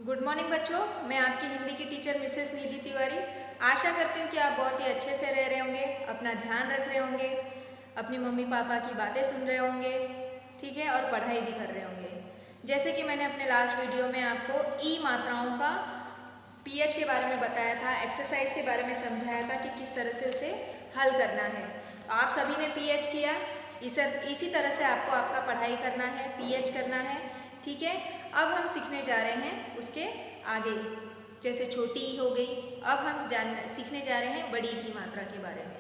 Good morning बच्चों, मैं आपकी हिंदी की टीचर मिसेस निधि तिवारी। आशा करती हूँ कि आप बहुत ही अच्छे से रह रहे होंगे, अपना ध्यान रख रहे होंगे, अपनी मम्मी पापा की बातें सुन रहे होंगे, ठीक है, और पढ़ाई भी कर रहे होंगे। जैसे कि मैंने अपने लास्ट वीडियो में आपको ई मात्राओं का पीएच के बारे में बताया था, एक्सरसाइज के बारे में समझाया था कि किस तरह से उसे हल करना है। तो आप सभी ने पीएच किया, इसी तरह से आपको आपका पढ़ाई करना है, पीएच करना है, ठीक है। अब हम सीखने जा रहे हैं उसके आगे, जैसे छोटी ई हो गई, अब हम सीखने जा रहे हैं बड़ी की मात्रा के बारे में,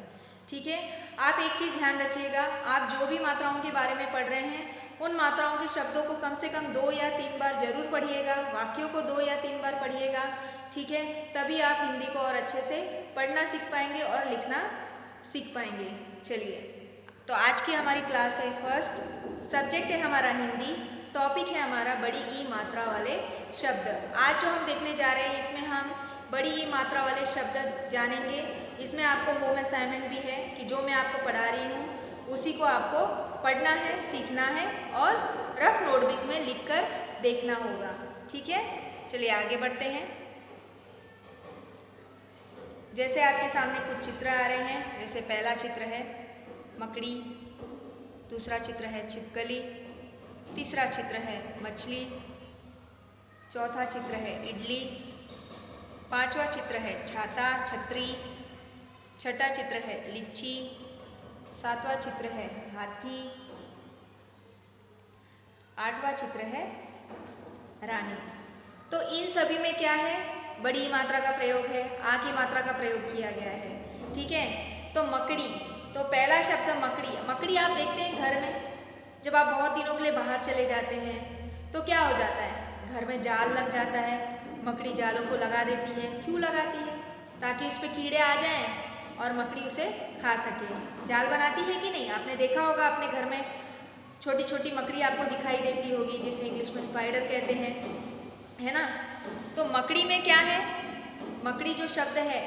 ठीक है। आप एक चीज़ ध्यान रखिएगा, आप जो भी मात्राओं के बारे में पढ़ रहे हैं उन मात्राओं के शब्दों को कम से कम 2 या 3 बार जरूर पढ़िएगा, वाक्यों को 2 या 3 बार पढ़िएगा, ठीक है। तभी आप हिंदी को और अच्छे से पढ़ना सीख पाएंगे और लिखना सीख पाएंगे। चलिए, तो आज की हमारी क्लास है फर्स्ट, सब्जेक्ट है हमारा हिंदी, टॉपिक है हमारा बड़ी ई मात्रा वाले शब्द। आज जो हम देखने जा रहे हैं इसमें हम बड़ी ई मात्रा वाले शब्द जानेंगे। इसमें आपको होम असाइनमेंट भी है कि जो मैं आपको पढ़ा रही हूँ उसी को आपको पढ़ना है, सीखना है और रफ नोटबुक में लिखकर देखना होगा, ठीक है। चलिए आगे बढ़ते हैं। जैसे आपके सामने कुछ चित्र आ रहे हैं, जैसे पहला चित्र है मकड़ी, दूसरा चित्र है छिपकली, तीसरा चित्र है मछली, चौथा चित्र है इडली, पांचवा चित्र है छाता छतरी, छठा चित्र है लिच्ची, सातवां चित्र है हाथी, आठवां चित्र है रानी। तो इन सभी में क्या है, बड़ी मात्रा का प्रयोग है, आ की मात्रा का प्रयोग किया गया है, ठीक है। तो मकड़ी, तो पहला शब्द मकड़ी। मकड़ी आप देखते हैं घर में, जब आप बहुत दिनों के लिए बाहर चले जाते हैं तो क्या हो जाता है, घर में जाल लग जाता है, मकड़ी जालों को लगा देती है। क्यों लगाती है? ताकि उस पर कीड़े आ जाएं और मकड़ी उसे खा सके। जाल बनाती है कि नहीं? आपने देखा होगा अपने घर में छोटी छोटी मकड़ी आपको दिखाई देती होगी, जिसे इंग्लिश में स्पाइडर कहते हैं, है ना। तो मकड़ी में क्या है, मकड़ी जो शब्द है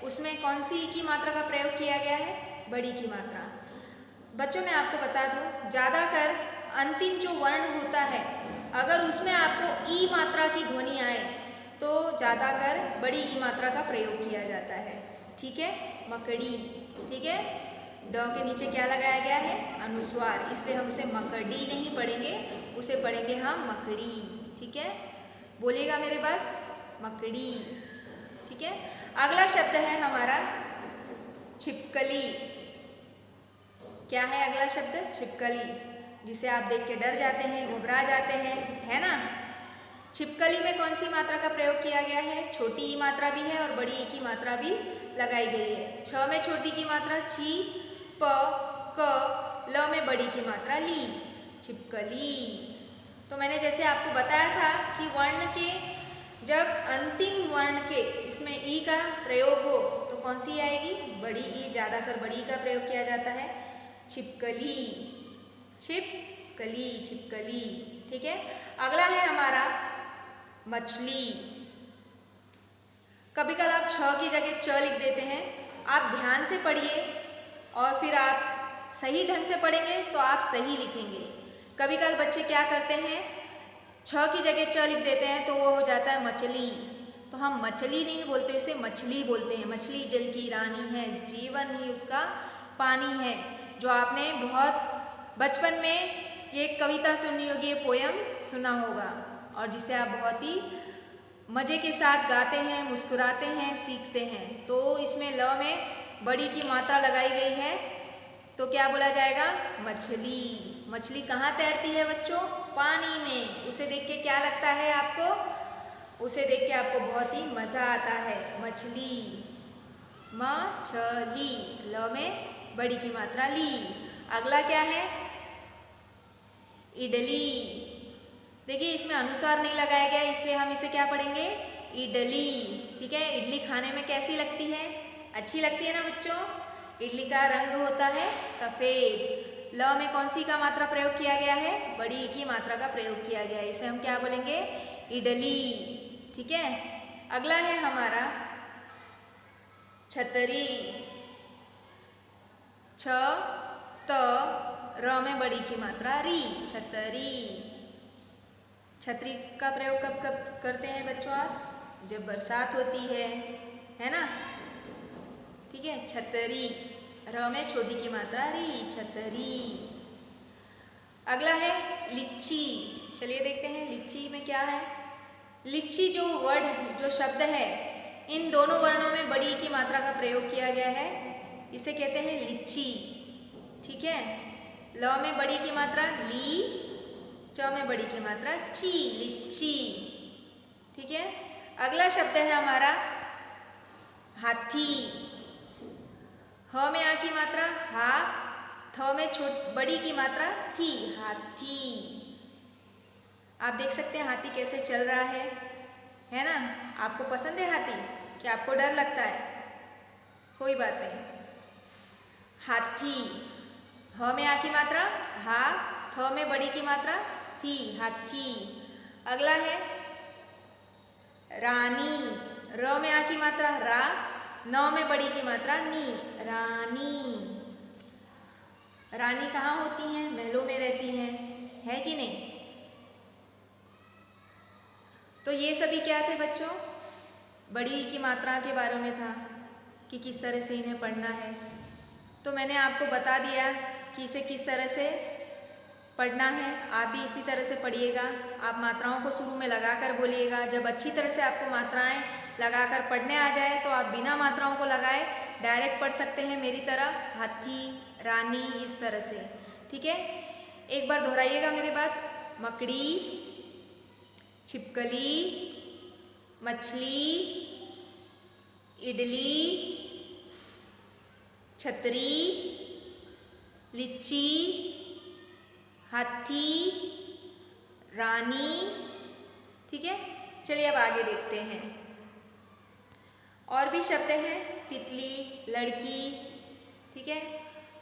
उसमें कौन सी की मात्रा का प्रयोग किया गया है? बड़ी की मात्रा। बच्चों मैं आपको बता दूं, ज़्यादातर अंतिम जो वर्ण होता है अगर उसमें आपको ई मात्रा की ध्वनि आए तो ज़्यादातर बड़ी ई मात्रा का प्रयोग किया जाता है, ठीक है। मकड़ी, ठीक है। ड के नीचे क्या लगाया गया है? अनुस्वार, इसलिए हम उसे मकड़ी नहीं पढ़ेंगे, उसे पढ़ेंगे हम मकड़ी, ठीक है। बोलिएगा मेरे बाद, मकड़ी, ठीक है। अगला शब्द है हमारा छिपकली। क्या है अगला शब्द? छिपकली, जिसे आप देख के डर जाते हैं, घबरा जाते हैं, है ना। छिपकली में कौन सी मात्रा का प्रयोग किया गया है? छोटी ई मात्रा भी है और बड़ी ई की मात्रा भी लगाई गई है। छ में छोटी की मात्रा छी, प, क, ल में बड़ी की मात्रा ली, छिपकली। तो मैंने जैसे आपको बताया था कि वर्ण के जब अंतिम वर्ण के इसमें ई का प्रयोग हो तो कौन सी आएगी? बड़ी ई, ज़्यादातर बड़ी का प्रयोग किया जाता है। छिपकली, छिपकली, छिपकली, ठीक है। अगला है हमारा मछली। कभी कभी आप छ की जगह च लिख देते हैं, आप ध्यान से पढ़िए और फिर आप सही ढंग से पढ़ेंगे तो आप सही लिखेंगे। कभी कभी बच्चे क्या करते हैं, छ की जगह च लिख देते हैं तो वो हो जाता है मछली। तो हम मछली नहीं बोलते, उसे मछली बोलते हैं। मछली जल की रानी है, जीवन ही उसका पानी है। जो आपने बहुत बचपन में ये कविता सुनी होगी, ये पोयम सुना होगा और जिसे आप बहुत ही मज़े के साथ गाते हैं, मुस्कुराते हैं, सीखते हैं। तो इसमें ल में बड़ी की मात्रा लगाई गई है तो क्या बोला जाएगा? मछली। मछली कहाँ तैरती है बच्चों? पानी में। उसे देख के क्या लगता है आपको? उसे देख के आपको बहुत ही मज़ा आता है। मछली, मछली, ल में बड़ी की मात्रा ली। अगला क्या है? इडली। देखिए इसमें अनुस्वार नहीं लगाया गया इसलिए हम इसे क्या पढ़ेंगे? इडली, ठीक है। इडली खाने में कैसी लगती है? अच्छी लगती है ना बच्चों। इडली का रंग होता है सफ़ेद। ल में कौन सी का मात्रा प्रयोग किया गया है? बड़ी की मात्रा का प्रयोग किया गया है, इसे हम क्या बोलेंगे? इडली, ठीक है। अगला है हमारा छतरी। छ, त, र में बड़ी की मात्रा री, छतरी, छतरी का प्रयोग कब कब करते हैं बच्चों आप? जब बरसात होती है ना? ठीक है, छतरी, र में छोटी की मात्रा री, छतरी। अगला है लिच्ची। चलिए देखते हैं लिच्ची में क्या है। लिच्ची जो वर्ड, जो शब्द है, इन दोनों वर्णों में बड़ी की मात्रा का प्रयोग किया गया है, इसे कहते हैं लिच्ची। ठीक है, ल में बड़ी की मात्रा ली, च में बड़ी की मात्रा ची, लिच्ची। ठीक है, अगला शब्द है हमारा हाथी। ह में आ की मात्रा हा, थ में बड़ी की मात्रा थी, हाथी। आप देख सकते हैं हाथी कैसे चल रहा है ना? आपको पसंद है हाथी कि आपको डर लगता है? कोई बात नहीं। हाथी, ह में आ की मात्रा हा, थ में बड़ी की मात्रा थी, हाथी। अगला है रानी। र में आ की मात्रा रा, न में बड़ी की मात्रा नी, रानी। रानी कहाँ होती हैं? महलों में रहती हैं, है कि नहीं? तो ये सभी क्या थे बच्चों? बड़ी की मात्रा के बारे में था कि किस तरह से इन्हें पढ़ना है। तो मैंने आपको बता दिया कि इसे किस तरह से पढ़ना है। आप भी इसी तरह से पढ़िएगा। आप मात्राओं को शुरू में लगाकर बोलिएगा। जब अच्छी तरह से आपको मात्राएं लगाकर पढ़ने आ जाए तो आप बिना मात्राओं को लगाए डायरेक्ट पढ़ सकते हैं मेरी तरह, हाथी, रानी, इस तरह से। ठीक है, एक बार दोहराइएगा मेरी बात। मकड़ी, छिपकली, मछली, इडली, छतरी, लिच्ची, हाथी, रानी। ठीक है, चलिए अब आगे देखते हैं। और भी शब्द हैं, तितली, लड़की। ठीक है,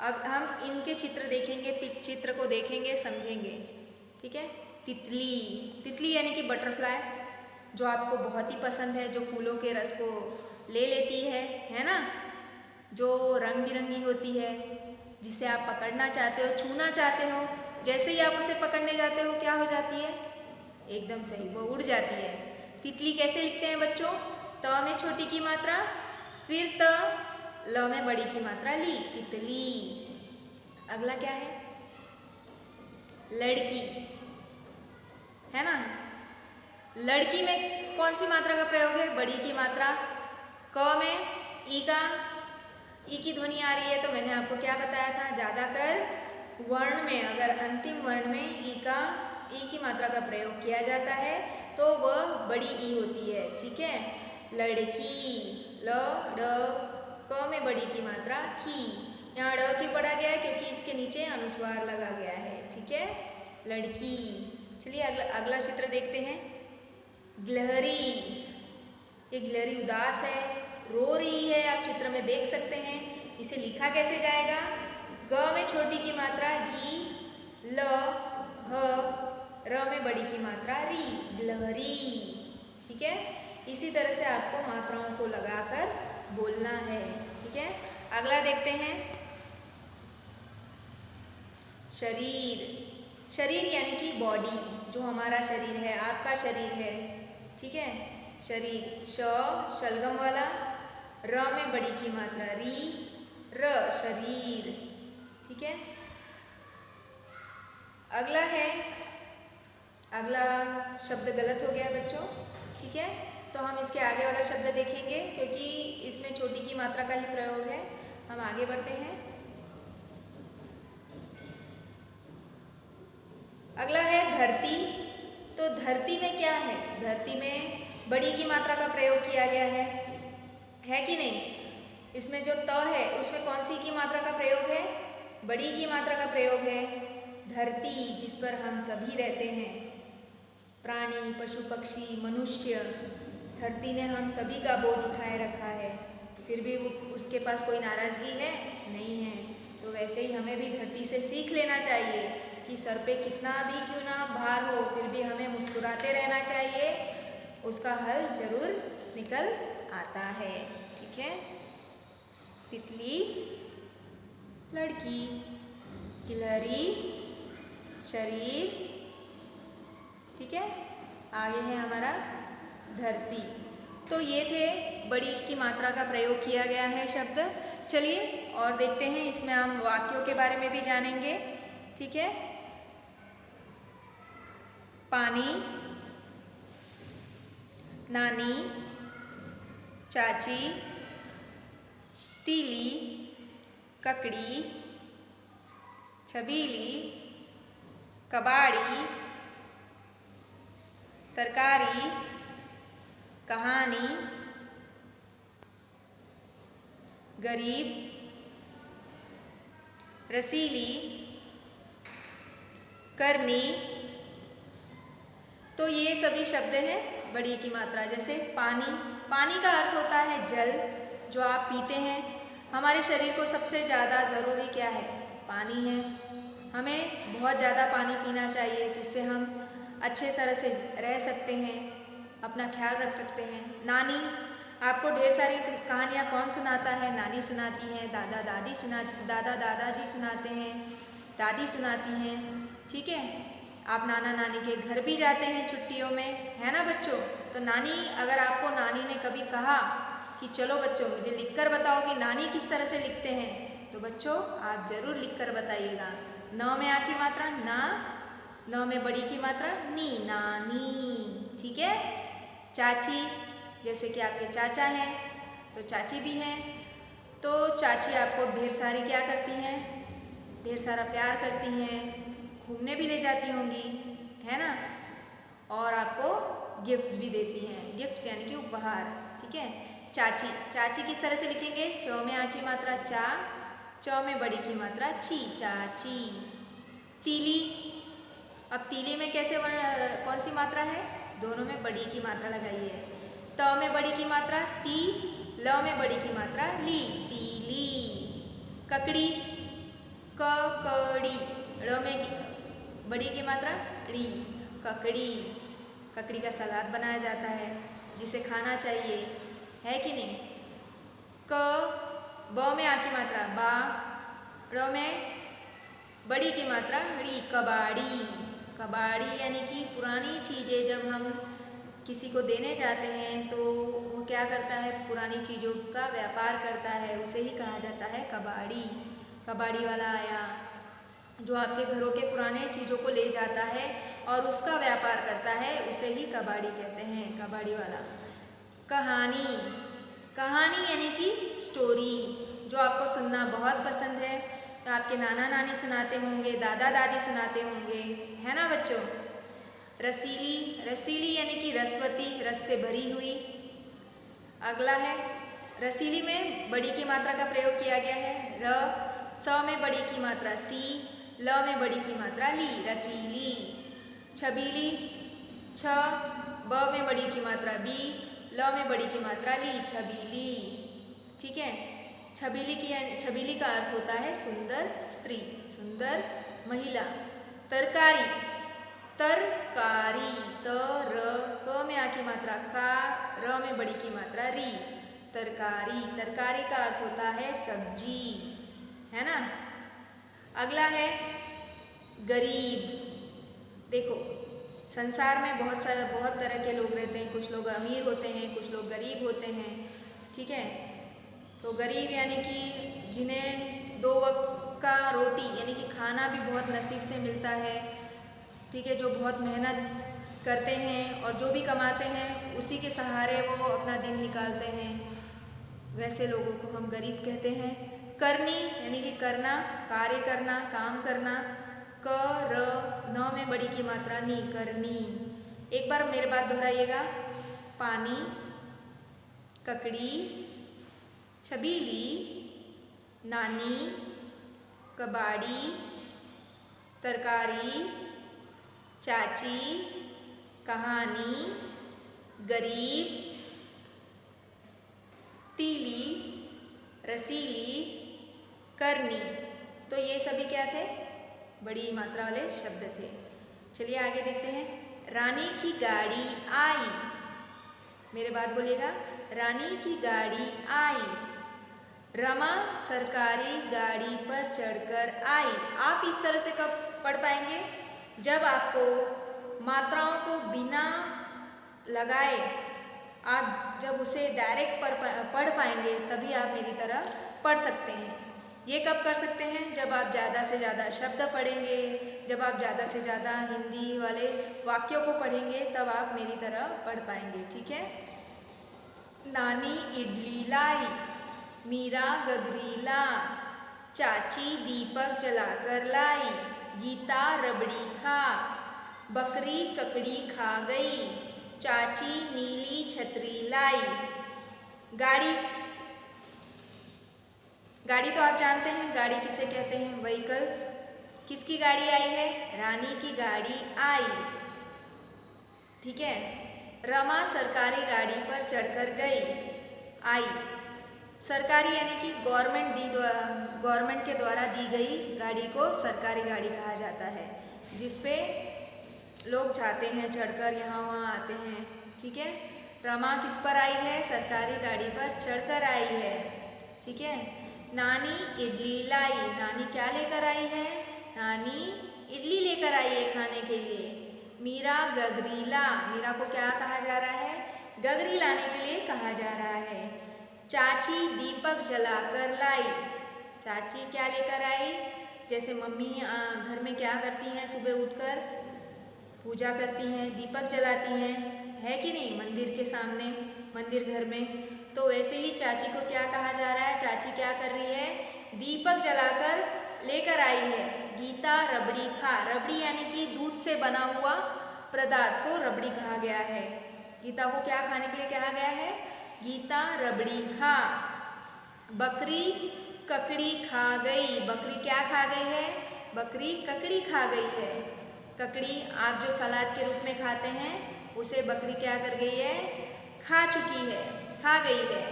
अब हम इनके चित्र देखेंगे, चित्र को देखेंगे, समझेंगे। ठीक है, तितली, तितली यानी कि बटरफ्लाई, जो आपको बहुत ही पसंद है, जो फूलों के रस को ले लेती है ना? जो रंग बिरंगी होती है, जिसे आप पकड़ना चाहते हो, छूना चाहते हो। जैसे ही आप उसे पकड़ने जाते हो क्या हो जाती है? एकदम सही, वो उड़ जाती है। तितली कैसे लिखते हैं बच्चों? त में छोटी की मात्रा, फिर त, ल में बड़ी की मात्रा ली, तितली। अगला क्या है? लड़की, है ना? लड़की में कौन सी मात्रा का प्रयोग है? बड़ी की मात्रा। क में ई की ध्वनि आ रही है, तो मैंने आपको क्या बताया था? ज्यादातर वर्ण में, अगर अंतिम वर्ण में ई की मात्रा का प्रयोग किया जाता है तो वह बड़ी ई होती है। ठीक है, लड़की, ल, ड, क में बड़ी की मात्रा की। यहाँ ड क्यों पढ़ा गया है? क्योंकि इसके नीचे अनुस्वार लगा गया है। ठीक है, लड़की। चलिए अगला चित्र देखते हैं। गिलहरी, ये गिलहरी उदास है, रो रही है, आप चित्र में देख सकते हैं। इसे लिखा कैसे जाएगा? ग में छोटी की मात्रा गी, ल, ह, र में बड़ी की मात्रा री, गिलहरी। ठीक है, इसी तरह से आपको मात्राओं को लगाकर बोलना है। ठीक है, अगला देखते हैं। शरीर, शरीर यानी कि बॉडी, जो हमारा शरीर है, आपका शरीर है। ठीक है, शरीर, श, शलगम वाला, र में बड़ी की मात्रा री, र, शरीर। ठीक है, अगला है, अगला शब्द गलत हो गया बच्चों। ठीक है, तो हम इसके आगे वाला शब्द देखेंगे क्योंकि इसमें छोटी की मात्रा का ही प्रयोग है। हम आगे बढ़ते हैं। अगला है धरती। तो धरती में क्या है? धरती में बड़ी की मात्रा का प्रयोग किया गया है कि नहीं? इसमें जो त है उसमें कौन सी की मात्रा का प्रयोग है? बड़ी की मात्रा का प्रयोग है। धरती, जिस पर हम सभी रहते हैं, प्राणी, पशु, पक्षी, मनुष्य, धरती ने हम सभी का बोझ उठाए रखा है, फिर भी उसके पास कोई नाराजगी है? नहीं है। तो वैसे ही हमें भी धरती से सीख लेना चाहिए कि सर पे कितना भी क्यों ना भार हो, फिर भी हमें मुस्कुराते रहना चाहिए, उसका हल जरूर निकल आता है। ठीक है, तितली, लड़की, गिलहरी, शरीर। ठीक है, आगे है हमारा धरती। तो ये थे बड़ी की मात्रा का प्रयोग किया गया है शब्द। चलिए और देखते हैं, इसमें हम वाक्यों के बारे में भी जानेंगे। ठीक है, पानी, नानी, चाची, तीली, ककड़ी, छबीली, कबाड़ी, तरकारी, कहानी, गरीब, रसीली, करनी। तो ये सभी शब्द हैं बड़ी की मात्रा। जैसे पानी, पानी का अर्थ होता है जल, जो आप पीते हैं। हमारे शरीर को सबसे ज़्यादा ज़रूरी क्या है? पानी है। हमें बहुत ज़्यादा पानी पीना चाहिए, जिससे हम अच्छे तरह से रह सकते हैं, अपना ख्याल रख सकते हैं। नानी, आपको ढेर सारी कहानियाँ कौन सुनाता है? नानी सुनाती हैं, दादा दादाजी सुनाते हैं, दादी सुनाती हैं। ठीक है, आप नाना नानी के घर भी जाते हैं छुट्टियों में, है ना बच्चों? तो नानी, अगर आपको नानी ने कभी कहा कि चलो बच्चों मुझे लिखकर बताओ कि नानी किस तरह से लिखते हैं, तो बच्चों आप जरूर लिखकर बताइएगा। न में आ की मात्रा ना, न में बड़ी की मात्रा नी, नानी। ठीक है। चाची, जैसे कि आपके चाचा हैं तो चाची भी हैं। तो चाची आपको ढेर सारी क्या करती हैं? ढेर सारा प्यार करती हैं, घूमने भी ले जाती होंगी, है ना? और आपको गिफ्ट्स भी देती हैं। गिफ्ट्स यानी कि उपहार। ठीक है। चाची, चाची किस तरह से लिखेंगे? च में आ की मात्रा चा, च में बड़ी की मात्रा ची, चाची। तीली, अब तीली में कैसे कौन सी मात्रा है? दोनों में बड़ी की मात्रा लगाई है। त में बड़ी की मात्रा ती, ल में बड़ी की मात्रा ली, तीली। ककड़ी, ककड़ी, ड़ में बड़ी की मात्रा ड़ी, ककड़ी। ककड़ी का सलाद बनाया जाता है, जिसे खाना चाहिए, है कि नहीं? क, ब में आ की मात्रा बा, ड़ में बड़ी की मात्रा ड़ी, कबाड़ी। कबाड़ी यानी कि पुरानी चीज़ें जब हम किसी को देने जाते हैं तो वो क्या करता है? पुरानी चीज़ों का व्यापार करता है, उसे ही कहा जाता है कबाड़ी। कबाड़ी वाला आया, जो आपके घरों के पुराने चीज़ों को ले जाता है और उसका व्यापार करता है, उसे ही कबाड़ी कहते हैं, कबाड़ी वाला। कहानी, कहानी यानी कि स्टोरी, जो आपको सुनना बहुत पसंद है। तो आपके नाना नानी सुनाते होंगे, दादा दादी सुनाते होंगे, है ना बच्चों? रसीली, रसीली यानी कि रसवती, रस से भरी हुई। अगला है रसीली में बड़ी की मात्रा का प्रयोग किया गया है। र, स में बड़ी की मात्रा सी, ल में बड़ी की मात्रा ली, रसीली। छबीली, छ, ब में बड़ी की मात्रा बी, ल में बड़ी की मात्रा ली, छबीली। ठीक है। छबीली का अर्थ होता है सुंदर स्त्री, सुंदर महिला। तरकारी, तरकारी, त, र, क में आ की मात्रा का, र में बड़ी की मात्रा री, तरकारी। तरकारी का अर्थ होता है सब्जी, है ना? अगला है गरीब। देखो, संसार में बहुत तरह के लोग रहते हैं। कुछ लोग अमीर होते हैं, कुछ लोग गरीब होते हैं। ठीक है। तो गरीब यानी कि जिन्हें 2 वक्त का रोटी यानी कि खाना भी बहुत नसीब से मिलता है। ठीक है, जो बहुत मेहनत करते हैं और जो भी कमाते हैं उसी के सहारे वो अपना दिन निकालते हैं, वैसे लोगों को हम गरीब कहते हैं। करनी यानी कि करना, कार्य करना, काम करना। क, र, न में बड़ी की मात्रा नी, करनी। एक बार मेरे बात दोहराइएगा। पानी, ककड़ी, छबीली, नानी, कबाड़ी, तरकारी, चाची, कहानी, गरीब, तीली, रसीली, करनी। तो ये सभी क्या थे? बड़ी मात्रा वाले शब्द थे। चलिए आगे देखते हैं। रानी की गाड़ी आई, मेरे बात बोलिएगा। रानी की गाड़ी आई, रमा सरकारी गाड़ी पर चढ़कर आई। आप इस तरह से कब पढ़ पाएंगे? जब आपको मात्राओं को बिना लगाए, आप जब उसे डायरेक्ट पढ़ पाएंगे तभी आप मेरी तरह पढ़ सकते हैं। ये कब कर सकते हैं? जब आप ज़्यादा से ज़्यादा शब्द पढ़ेंगे, जब आप ज़्यादा से ज़्यादा हिंदी वाले वाक्यों को पढ़ेंगे, तब आप मेरी तरह पढ़ पाएंगे। ठीक है। नानी इडली लाई, मीरा गगरी ला, चाची दीपक जलाकर लाई, गीता रबड़ी खा, बकरी ककड़ी खा गई, चाची नीली छतरी लाई। गाड़ी, गाड़ी तो आप जानते हैं, गाड़ी किसे कहते हैं? व्हीकल्स। किसकी गाड़ी आई है? रानी की गाड़ी आई। ठीक है। रमा सरकारी गाड़ी पर चढ़कर गई, आई। सरकारी यानी कि गवर्नमेंट के द्वारा दी गई गाड़ी को सरकारी गाड़ी कहा जाता है, जिसपे लोग जाते हैं चढ़कर, यहाँ वहाँ आते हैं। ठीक है। रमा किस पर आई है? सरकारी गाड़ी पर चढ़कर आई है। ठीक है। नानी इडली लाई, नानी क्या लेकर आई है? नानी इडली लेकर आई है खाने के लिए। मीरा गगरी ला, मीरा को क्या कहा जा रहा है? गगरी लाने के लिए कहा जा रहा है। चाची दीपक जलाकर लाई, चाची क्या लेकर आई? जैसे मम्मी घर में क्या करती हैं? सुबह उठकर पूजा करती हैं, दीपक जलाती हैं, है कि नहीं? मंदिर के सामने, मंदिर घर में। तो वैसे ही चाची को क्या कहा जा रहा है? चाची क्या कर रही है? दीपक जलाकर लेकर आई है। गीता रबड़ी खा, रबड़ी यानी कि दूध से बना हुआ पदार्थ को रबड़ी कहा गया है। गीता को क्या खाने के लिए कहा गया है? गीता रबड़ी खा। बकरी ककड़ी खा गई, बकरी क्या खा गई है? बकरी ककड़ी खा गई है। ककड़ी आप जो सलाद के रूप में खाते हैं, उसे बकरी क्या कर गई है? खा चुकी है, खा गई है।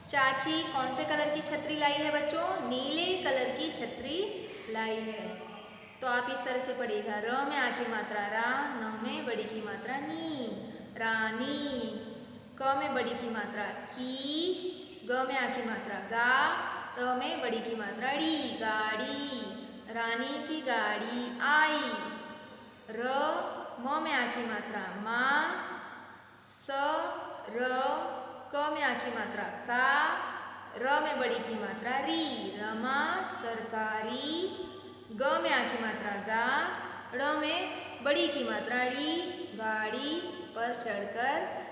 चाची कौन से कलर की छतरी लाई है बच्चों? नीले कलर की छतरी लाई है। तो आप इस तरह से पढ़िएगा। र में आ की मात्रा रा, न में बड़ी की मात्रा नी, रानी। क में बड़ी की मात्रा की, ग में आ की मात्रा गा, ड़ में बड़ी की मात्रा ड़ी, गाड़ी। रानी की गाड़ी आई। र म में आ की मात्रा मा, स र, क में आ की मात्रा का, र में बड़ी की मात्रा री, रमा सरकारी। ग में आ की मात्रा गा, ड़ में बड़ी की मात्रा ड़ी, गाड़ी पर चढ़कर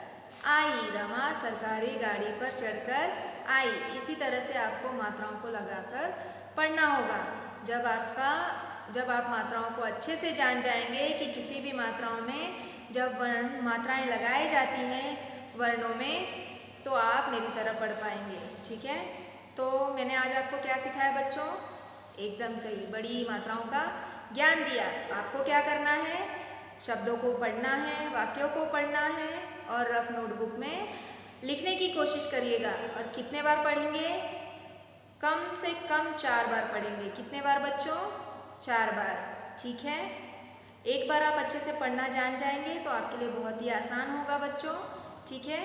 आई, रमा सरकारी गाड़ी पर चढ़कर आई। इसी तरह से आपको मात्राओं को लगाकर पढ़ना होगा। जब आप मात्राओं को अच्छे से जान जाएंगे कि किसी भी मात्राओं में जब वर्ण मात्राएं लगाई जाती हैं वर्णों में, तो आप मेरी तरह पढ़ पाएंगे। ठीक है। तो मैंने आज आपको क्या सिखाया बच्चों? एकदम सही, बड़ी मात्राओं का ज्ञान दिया। आपको क्या करना है? शब्दों को पढ़ना है, वाक्यों को पढ़ना है और रफ नोटबुक में लिखने की कोशिश करिएगा। और कितने बार पढ़ेंगे? कम से कम 4 बार पढ़ेंगे। कितने बार बच्चों? 4 बार। ठीक है। एक बार आप अच्छे से पढ़ना जान जाएंगे तो आपके लिए बहुत ही आसान होगा बच्चों। ठीक है।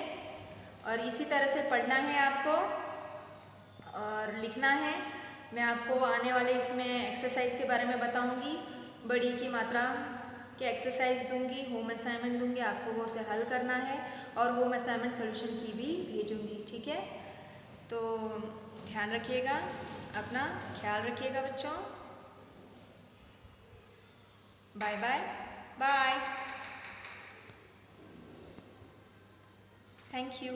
और इसी तरह से पढ़ना है आपको और लिखना है। मैं आपको आने वाले इसमें एक्सरसाइज के बारे में बताऊंगी, बड़ी की मात्रा के एक्सरसाइज दूंगी, होम असाइनमेंट दूंगी, आपको वो से हल करना है और होम असाइनमेंट सोल्यूशन की भी भेजूंगी। ठीक है। तो ध्यान रखिएगा, अपना ख्याल रखिएगा बच्चों। Bye bye bye. Thank you.